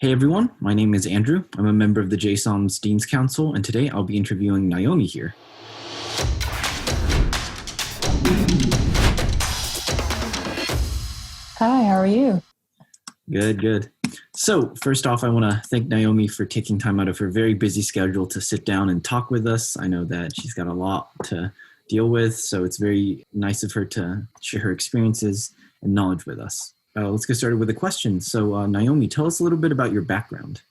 Hey everyone, my name is Andrew. I'm a member of the JSOM's Deans Council, and today I'll be interviewing Naomi here. Hi, how are you? Good. So first off, I want to thank Naomi for taking time out of her very busy schedule to sit down and talk with us. I know that she's got a lot to deal with, so it's very nice of her to share her experiences and knowledge with us. Let's get started with a question. So Naomi, tell us a little bit about your background.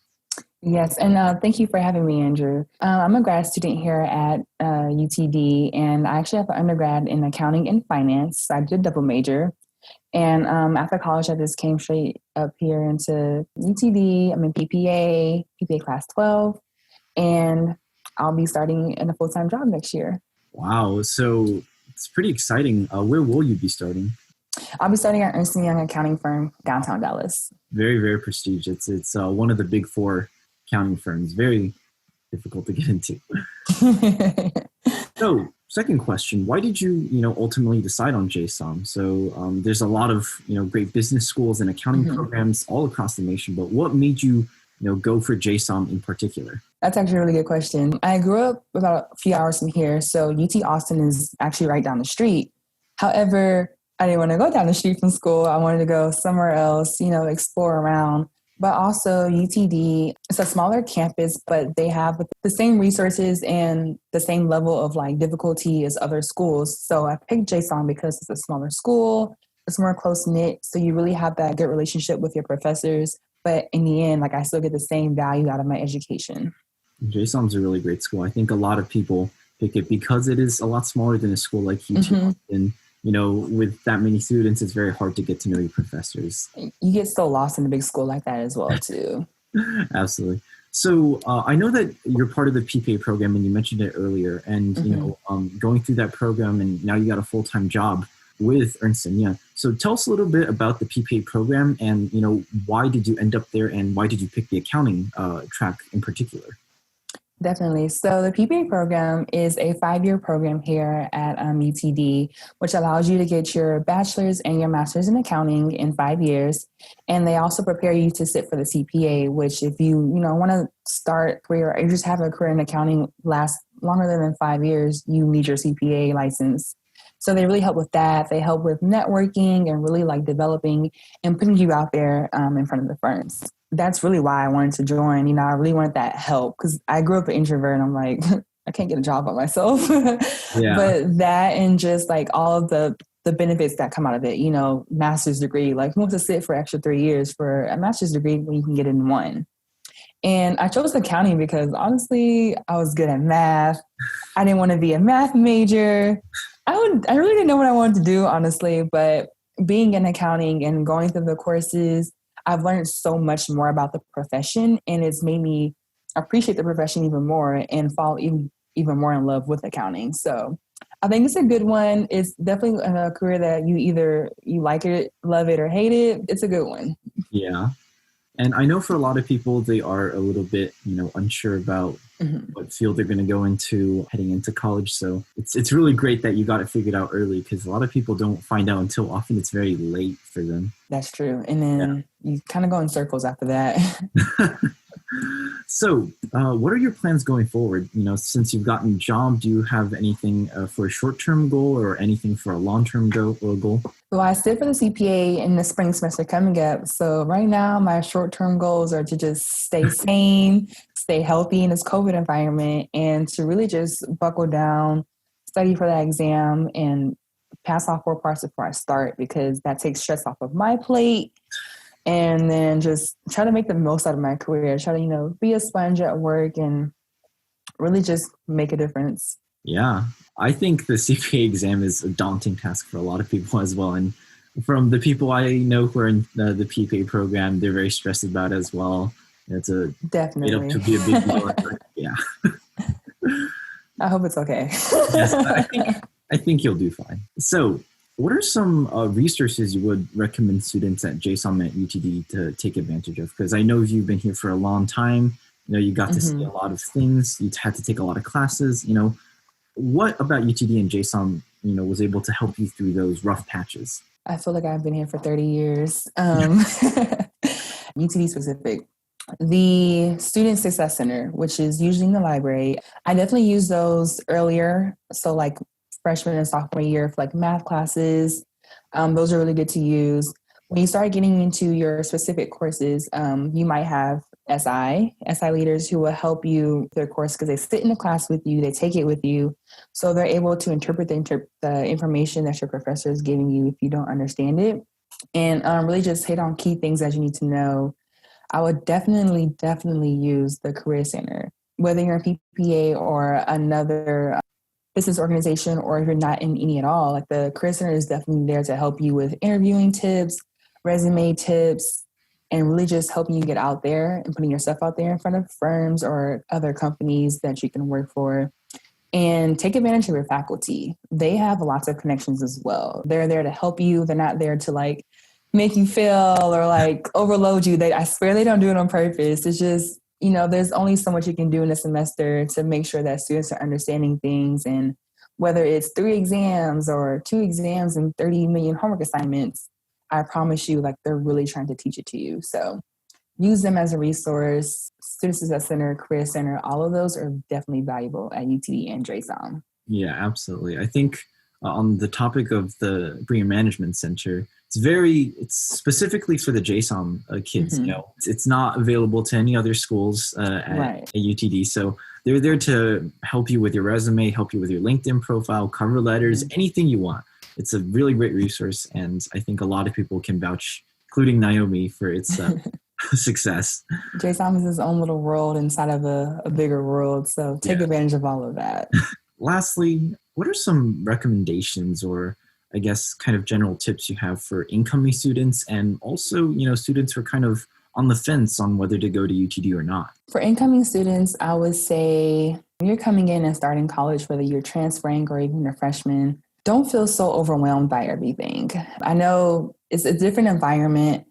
Yes, and thank you for having me, Andrew. I'm a grad student here at UTD, and I actually have an undergrad in accounting and finance. I did double major. And after college, I just came straight up here into UTD. I'm in PPA class 12, and I'll be starting in a full-time job next year. Wow, so it's pretty exciting. Where will you be starting? I'll be starting at Ernst & Young accounting firm downtown Dallas. Very prestigious. It's one of the big four accounting firms. Very difficult to get into. So, second question: why did you ultimately decide on JSOM? So, there's a lot of great business schools and accounting programs all across the nation. But what made you go for JSOM in particular? That's actually a really good question. I grew up about a few hours from here, so UT Austin is actually right down the street. However, I didn't want to go down the street from school. I wanted to go somewhere else, explore around. But also UTD, it's a smaller campus, but they have the same resources and the same level of difficulty as other schools. So I picked JSOM because it's a smaller school, it's more close-knit, so you really have that good relationship with your professors. But in the end, I still get the same value out of my education. JSOM's a really great school. I think a lot of people pick it because it is a lot smaller than a school like UT Austin. With that many students, it's very hard to get to know your professors. You get so lost in a big school like that as well, too. Absolutely. So I know that you're part of the PPA program, and you mentioned it earlier. And going through that program, and now you got a full-time job with Ernst & Young. So tell us a little bit about the PPA program, and why did you end up there, and why did you pick the accounting track in particular? Definitely. So the PPA program is a 5-year program here at UTD, which allows you to get your bachelor's and your master's in accounting in 5 years. And they also prepare you to sit for the CPA, which if you, want to start a career or you just have a career in accounting last longer than 5 years, you need your CPA license. So they really help with that. They help with networking and really developing and putting you out there in front of the firms. That's really why I wanted to join. I really wanted that help because I grew up an introvert and I'm like, I can't get a job by myself. Yeah. But that and just all of the benefits that come out of it, master's degree, who wants to sit for extra 3 years for a master's degree when you can get it in one? And I chose accounting because honestly, I was good at math. I didn't want to be a math major. I really didn't know what I wanted to do, honestly, but being in accounting and going through the courses, I've learned so much more about the profession, and it's made me appreciate the profession even more and fall even more in love with accounting. So I think it's a good one. It's definitely a career that you like it, love it, or hate it. It's a good one. Yeah. And I know for a lot of people, they are a little bit, unsure about what field they're going to go into heading into college. So it's really great that you got it figured out early because a lot of people don't find out until often it's very late for them. That's true. And then you kind of go in circles after that. So what are your plans going forward? Since you've gotten a job, do you have anything for a short-term goal or anything for a long-term goal? Well, I sit for the CPA in the spring semester coming up. So right now, my short-term goals are to just stay sane, stay healthy in this COVID environment, and to really just buckle down, study for that exam, and pass all 4 parts before I start because that takes stress off of my plate. And then just try to make the most out of my career. Try to, be a sponge at work and really just make a difference. Yeah, I think the CPA exam is a daunting task for a lot of people as well. And from the people I know who are in the PPA program, they're very stressed about it as well. It's definitely to be a big deal. Yeah. I hope it's okay. Yes, I think you'll do fine. So what are some resources you would recommend students at JSOM at UTD to take advantage of? Because I know you've been here for a long time. You got to see a lot of things. You had to take a lot of classes. What about UTD and JSOM, was able to help you through those rough patches? I feel like I've been here for 30 years. UTD specific. The Student Success Center, which is usually in the library, I definitely use those earlier. So like freshman and sophomore year for like math classes. Those are really good to use. When you start getting into your specific courses, you might have SI leaders who will help you with their course because they sit in the class with you, they take it with you. So they're able to interpret the information that your professor is giving you if you don't understand it. And really just hit on key things that you need to know. I would definitely use the Career Center, whether you're in PPA or another business organization, or if you're not in any at all. Like the Career Center is definitely there to help you with interviewing tips, resume tips, and really just helping you get out there and putting yourself out there in front of firms or other companies that you can work for. And take advantage of your faculty. They have lots of connections as well. They're there to help you. They're not there to like make you fail or like overload you. I swear they don't do it on purpose. It's just, there's only so much you can do in a semester to make sure that students are understanding things. And whether it's 3 exams or 2 exams and 30 million homework assignments, I promise you, like they're really trying to teach it to you. So use them as a resource. Student Success Center, Career Center, all of those are definitely valuable at UTD and JSOM. Yeah, absolutely. I think on the topic of the Career Management Center, it's specifically for the JSOM kids. Mm-hmm. It's not available to any other schools at UTD. So they're there to help you with your resume, help you with your LinkedIn profile, cover letters, anything you want. It's a really great resource. And I think a lot of people can vouch, including Naomi, for its success. JSOM is his own little world inside of a bigger world. So take advantage of all of that. Lastly, what are some recommendations or I guess kind of general tips you have for incoming students and also, students who are kind of on the fence on whether to go to UTD or not? For incoming students, I would say when you're coming in and starting college, whether you're transferring or even a freshman, don't feel so overwhelmed by everything. I know it's a different environment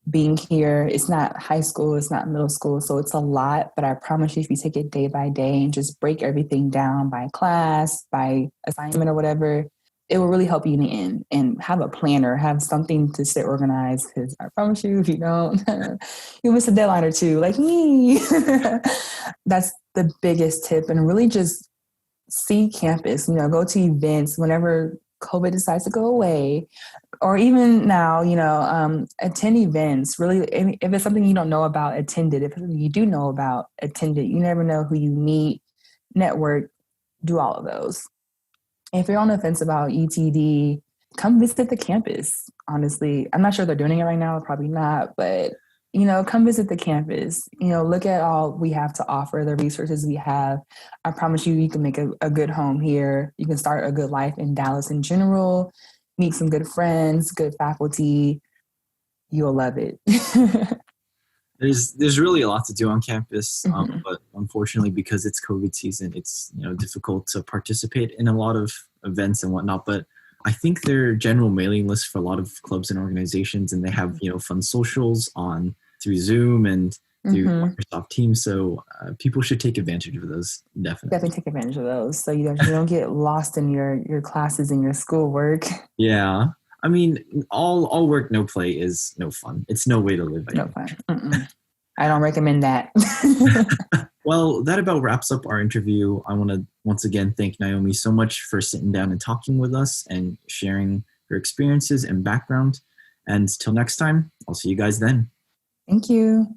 being here. It's not high school, it's not middle school, so it's a lot, but I promise you if you take it day by day and just break everything down by class, by assignment or whatever, it will really help you in the end. And have a planner, have something to stay organized, because I promise you if you don't, you'll miss a deadline or two like me. That's the biggest tip. And really just see campus, go to events whenever COVID decides to go away, or even now, attend events. Really, if it's something you don't know about, attend it. If it's something you do know about, attend it. You never know who you meet, network, do all of those. If you're on the fence about UTD, come visit the campus. Honestly, I'm not sure they're doing it right now, probably not, but come visit the campus. Look at all we have to offer, the resources we have. I promise you can make a good home here. You can start a good life in Dallas in general, meet some good friends, good faculty. You'll love it. There's really a lot to do on campus, but unfortunately, because it's COVID season, it's difficult to participate in a lot of events and whatnot. But I think they're general mailing lists for a lot of clubs and organizations, and they have fun socials through Zoom and through Microsoft Teams. So people should take advantage of those. Definitely take advantage of those, so you don't get lost in your classes and your schoolwork. Yeah. I mean, all work, no play is no fun. It's no way to live. No fun. I don't recommend that. Well, that about wraps up our interview. I want to once again thank Naomi so much for sitting down and talking with us and sharing her experiences and background. And till next time, I'll see you guys then. Thank you.